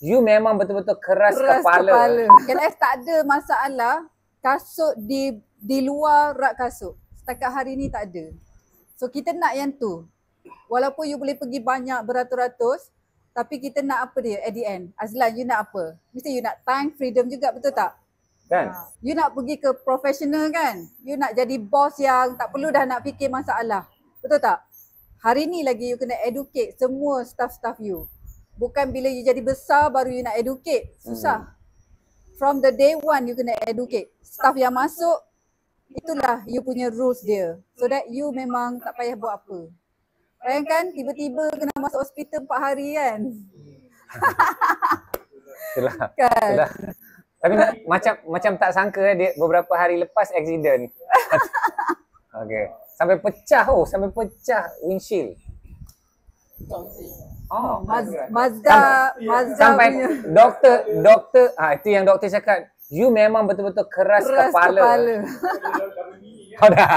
You memang betul-betul keras kepala. KNF tak ada masalah kasut di luar rak kasut. Setakat hari ni tak ada. So kita nak yang tu. Walaupun you boleh pergi banyak beratus-ratus, tapi kita nak apa dia at the end? Azlan, you nak apa? Mesti you nak time, freedom juga, betul tak? Kan? You nak pergi ke professional kan? You nak jadi boss yang tak perlu dah nak fikir masalah. Betul tak? Hari ni lagi you kena educate semua staff-staff you. Bukan bila you jadi besar baru you nak educate. Susah. From the day one you kena educate. Staff yang masuk, itulah you punya rules dia. So that you memang tak payah buat apa. Bayangkan tiba-tiba kena masuk hospital 4 hari kan? Itulah. Kan? Itulah. Tapi macam tak sangka dia beberapa hari lepas accident. Okay. Sampai pecah windshield. Oh, Mazda sampai punya. doktor itu yang doktor cakap, you memang betul-betul keras kepala. Keras kepala. Oh, dah.